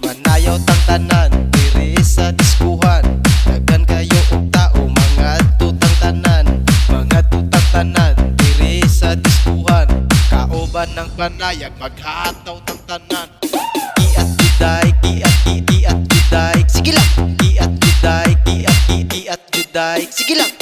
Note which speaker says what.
Speaker 1: Manayaw tang tanan diri sa diskuhan. Daghan kayo og tao mga tutang tanan. Mga tutang tanan diri sa diskuhan. Kauban ng panayag maghataw tang tanan. Iat juday, iat juday. Sige lang. Iat juday, iat juday. Sige lang.